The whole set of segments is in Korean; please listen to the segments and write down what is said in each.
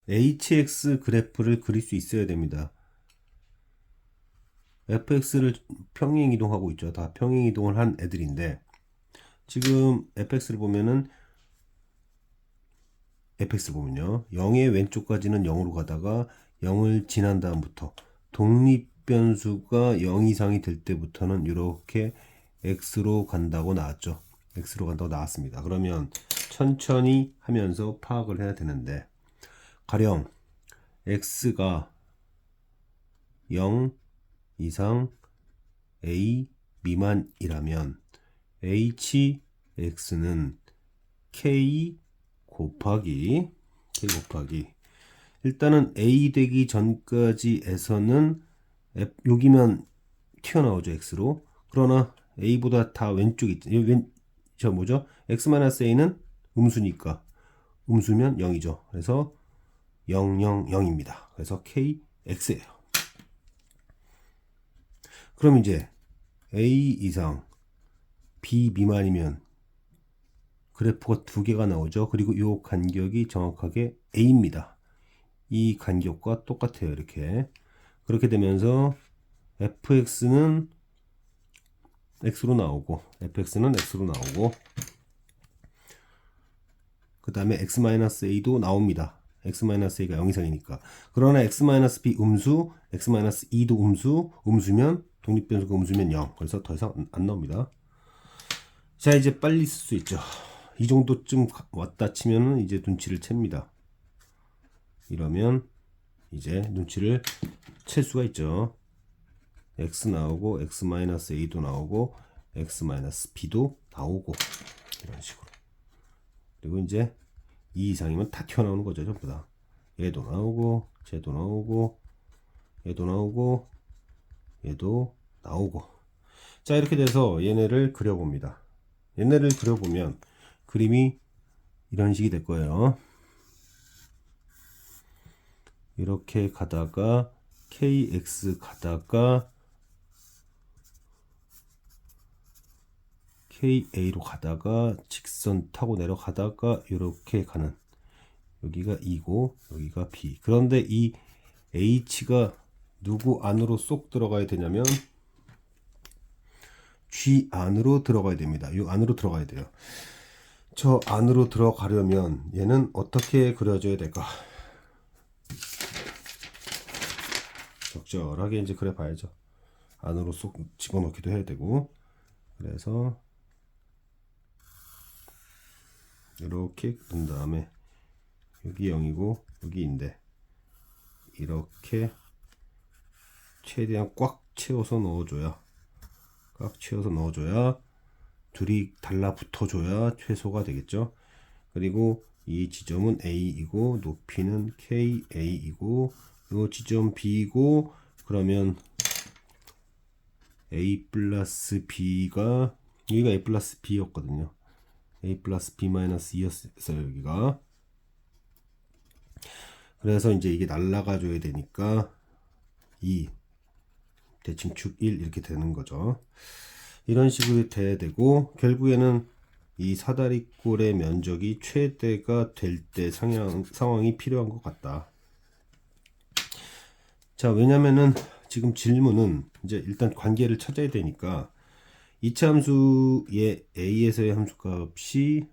hx 그래프를 그릴 수 있어야 됩니다. fx를 평행 이동하고 있죠. 다 평행 이동을 한 애들인데 지금 fx를 보면은 fx를 보면요. 0의 왼쪽까지는 0으로 가다가 0을 지난 다음부터 독립변수가 0 이상이 될 때부터는 이렇게 x로 간다고 나왔죠. x로 간다고 나왔습니다. 그러면 천천히 하면서 파악을 해야 되는데 가령 x가 0 이상 a 미만이라면 hx는 k 곱하기 일단은 a 되기 전까지에서는 여기면 튀어나오죠. x로. 그러나 a보다 다 왼쪽에 있죠. 저 뭐죠? x-a는 음수니까 음수면 0이죠. 그래서 0, 0, 0입니다. 그래서 kx예요. 그럼 이제 a 이상 b 미만이면 그래프가 두 개가 나오죠. 그리고 이 간격이 정확하게 a입니다. 이 간격과 똑같아요. 이렇게. 그렇게 되면서 fx는 x로 나오고 fx는 x로 나오고 그 다음에 x-a도 나옵니다. x-a가 0 이상이니까. 그러나 x-b 음수, x-2도 음수면 독립변수가 음수면 0. 그래서 더 이상 안 나옵니다. 자, 이제 빨리 쓸 수 있죠. 이 정도쯤 왔다 치면은 이제 눈치를 챕니다. 이러면 이제 눈치를 챌 수가 있죠. x 나오고 x-a도 나오고 x-b도 나오고 이런 식으로. 그리고 이제 2 이상이면 다 튀어나오는 거죠. 전부 다. 얘도 나오고 쟤도 나오고 얘도 나오고 얘도 나오고. 자, 이렇게 돼서 얘네를 그려봅니다. 얘네를 그려보면 그림이 이런 식이 될 거예요. 이렇게 가다가 kx 가다가 ka로 가다가 직선 타고 내려가다가 이렇게 가는, 여기가 2고 여기가 b. 그런데 이 h가 누구 안으로 쏙 들어가야 되냐면 g 안으로 들어가야 됩니다. 이 안으로 들어가야 돼요. 저 안으로 들어가려면 얘는 어떻게 그려져야 될까? 적절하게 이제 그려 봐야죠. 안으로 쏙 집어넣기도 해야 되고. 그래서 이렇게 끈 다음에 여기 0이고 여기 2인데 이렇게 최대한 꽉 채워서 넣어줘야, 둘이 달라붙어줘야 최소가 되겠죠. 그리고 이 지점은 A이고 높이는 KA이고 이 지점 B이고, 그러면 A 플러스 B가, 여기가 A 플러스 B였거든요. A 플러스 B 마이너스 2였어요 여기가. 그래서 이제 이게 날라가 줘야 되니까 2 대칭축 1 이렇게 되는 거죠. 이런 식으로 돼야 되고, 결국에는 이 사다리꼴의 면적이 최대가 될 때 상황이 필요한 것 같다. 자, 왜냐면은 지금 질문은 이제 일단 관계를 찾아야 되니까 이차 함수의 a에서의 함수값이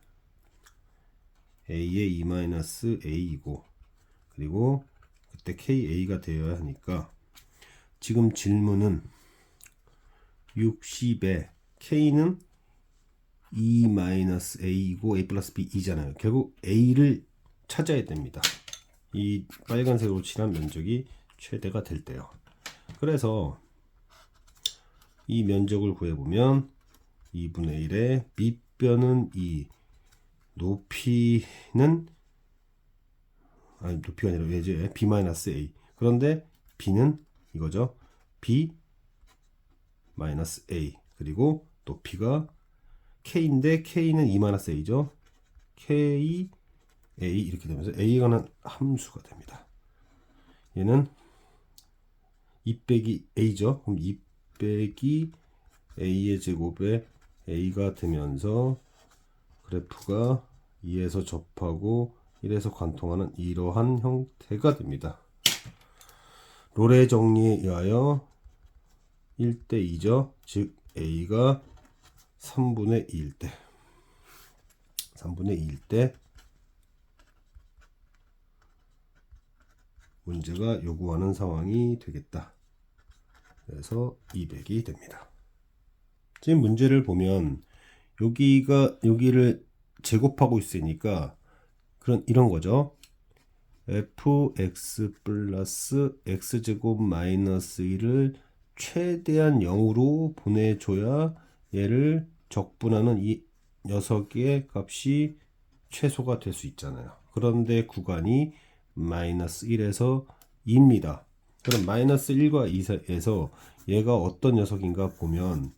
a의 2-a이고 그리고 그때 ka가 되어야 하니까 지금 질문은 60에 k는 2-a이고 a 플러스 b 2잖아요. 결국 a를 찾아야 됩니다. 이 빨간색으로 칠한 면적이 최대가 될 때요. 그래서 이 면적을 구해보면 2분의 1에 밑변은 2, 높이는, 아니 높이가 아니라 왜죠? b-a. 그런데 b는 이거죠. b-a. 그리고 높이가 k인데 k는 2-a죠. k, a 이렇게 되면서 a가 는 함수가 됩니다. 얘는 2 빼기 a죠. 그럼 2 빼기 a의 제곱에 a가 되면서 그래프가 2에서 접하고 1에서 관통하는 이러한 형태가 됩니다. 롤의 정리에 의하여 1대 2죠. 즉 A가 3분의 2일 때 3분의 2일 때 문제가 요구하는 상황이 되겠다. 그래서 200이 됩니다. 지금 문제를 보면 여기를 제곱하고 있으니까 이런 거죠. fx 플러스 x제곱 마이너스 1을 최대한 0으로 보내줘야 얘를 적분하는 이 녀석의 값이 최소가 될 수 있잖아요. 그런데 구간이 마이너스 1에서 2입니다. 그럼 마이너스 1과 2에서 얘가 어떤 녀석인가 보면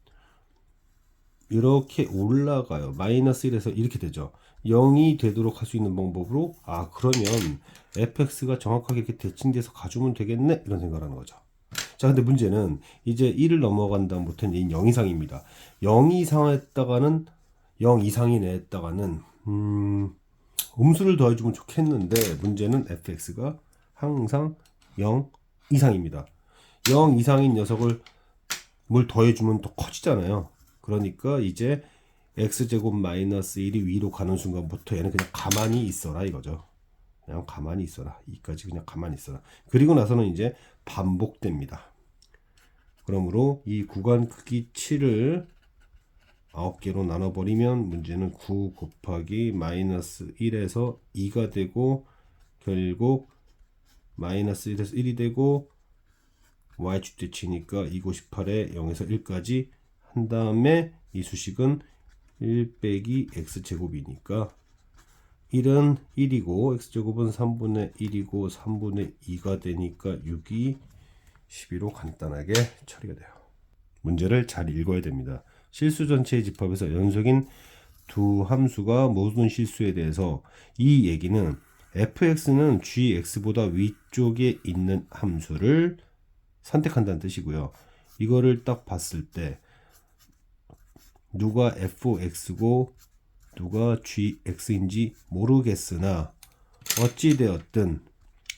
이렇게 올라가요. 마이너스 1에서 이렇게 되죠. 0이 되도록 할 수 있는 방법으로 그러면 fx가 정확하게 이렇게 대칭돼서 가주면 되겠네 이런 생각을 하는 거죠. 자, 근데 문제는 이제 1을 넘어간 다음부터는 0 이상입니다. 0 이상했다가는 0 이상이 냈다가는 음수를 더해주면 좋겠는데 문제는 fx가 항상 0 이상입니다. 0 이상인 녀석을 뭘 더해주면 더 커지잖아요. 그러니까 이제 x제곱 마이너스 1이 위로 가는 순간부터 얘는 그냥 가만히 있어라 이거죠. 그냥 가만히 있어라. 이까지 그냥 가만히 있어라. 그리고 나서는 이제 반복됩니다. 그러므로 이 구간 크기 7을 9개로 나눠버리면 문제는 9 곱하기 마이너스 1에서 2가 되고 결국 마이너스 1에서 1이 되고 y축 대치니까 2 98에 0에서 1까지 한 다음에 이 수식은 1 빼기 x제곱이니까 1은 1이고 x제곱은 3분의 1이고 3분의 2가 되니까 6이 12로 간단하게 처리가 돼요. 문제를 잘 읽어야 됩니다. 실수 전체의 집합에서 연속인 두 함수가 모든 실수에 대해서 이 얘기는 fx는 gx보다 위쪽에 있는 함수를 선택한다는 뜻이고요. 이거를 딱 봤을 때 누가 fx고 누가 gx인지 모르겠으나 어찌되었든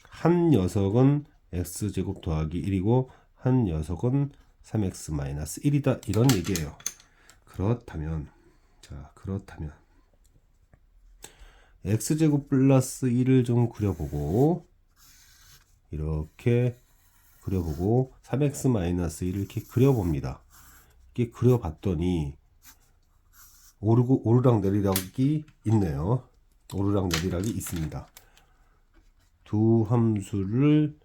한 녀석은 x제곱 더하기 1이고 한 녀석은 3x-1이다 이런 얘기예요. 그렇다면 x제곱 플러스 1을 좀 그려보고 이렇게 그려보고 3x-1을 이렇게 그려봅니다. 이렇게 그려봤더니 오르락 내리락이 있네요. 오르락 내리락이 있습니다. 두 함수를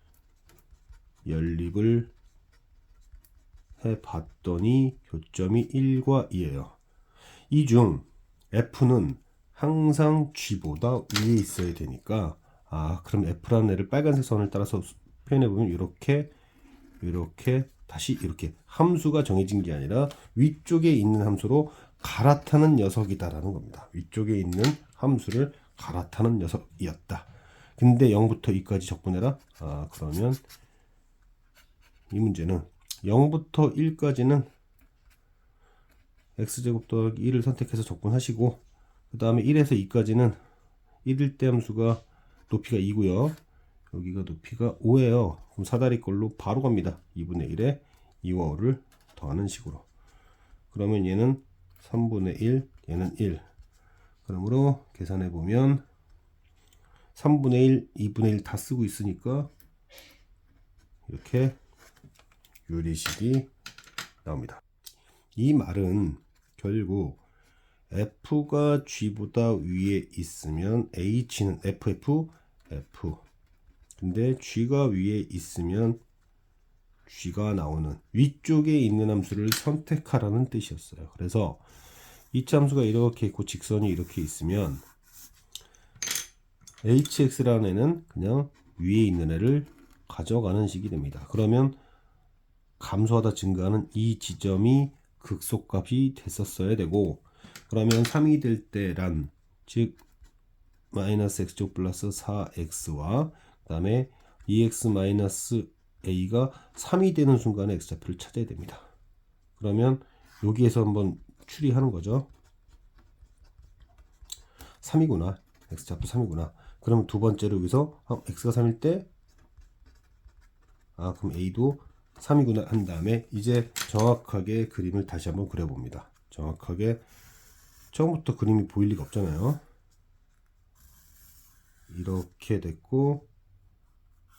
연립을 해봤더니 교점이 1과 2예요. 이 중 f는 항상 g보다 위에 있어야 되니까 그럼 f라는 애를 빨간색 선을 따라서 표현해보면 이렇게 다시 이렇게 함수가 정해진 게 아니라 위쪽에 있는 함수로 갈아타는 녀석이다라는 겁니다. 위쪽에 있는 함수를 갈아타는 녀석이었다. 근데 0부터 2까지 적분해라. 그러면 이 문제는 0부터 1까지는 x제곱 더하기 1을 선택해서 적분하시고 그 다음에 1에서 2까지는 1일 때 함수가 높이가 2고요. 여기가 높이가 5예요. 그럼 사다리 걸로 바로 갑니다. 2분의 1에 2와 5를 더하는 식으로. 그러면 얘는 3분의 1, 얘는 1. 그러므로 계산해 보면 3분의 1, 2분의 1 다 쓰고 있으니까 이렇게 유리식이 나옵니다. 이 말은 결국 f가 g보다 위에 있으면 h는 f. 근데 g가 위에 있으면 g가 나오는 위쪽에 있는 함수를 선택하라는 뜻이었어요. 그래서 이 함수가 이렇게 있고 직선이 이렇게 있으면 hx라는 애는 그냥 위에 있는 애를 가져가는 식이 됩니다. 그러면 감소하다 증가하는 이 지점이 극소값이 됐었어야 되고 그러면 3이 될 때란 즉 마이너스 x제곱 플러스 4x와 그 다음에 2x 마이너스 a가 3이 되는 순간에 x좌표를 찾아야 됩니다. 그러면 여기에서 한번 추리하는 거죠. 3이구나. x좌표 3이구나. 그럼 두 번째로 여기서 x가 3일 때 그럼 a도 3이구나 한 다음에 이제 정확하게 그림을 다시 한번 그려봅니다. 정확하게 처음부터 그림이 보일 리가 없잖아요. 이렇게 됐고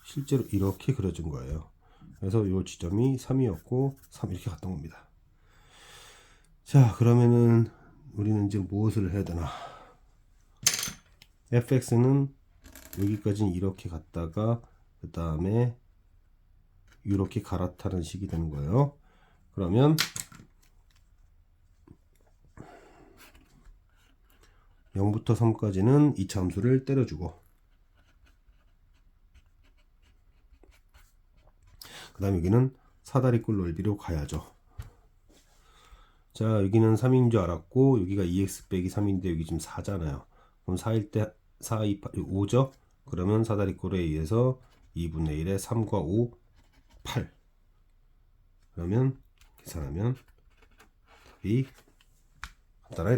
실제로 이렇게 그려진 거예요. 그래서 이 지점이 3이었고 3 이렇게 갔던 겁니다. 자, 그러면은 우리는 이제 무엇을 해야 되나? fx는 여기까지는 이렇게 갔다가 그 다음에 이렇게 갈아타는 식이 되는 거예요. 그러면 0부터 3까지는 이차 함수를 때려주고 그 다음에 여기는 사다리꼴 넓이로 가야죠. 자, 여기는 3인 줄 알았고 여기가 2x 빼기 3인데 여기 지금 4잖아요. 그럼 4일 때 4, 2, 5죠? 그러면 사다리꼴에 의해서 2분의 1에 3과 5, 8. 그러면 계산하면 답이 간단하게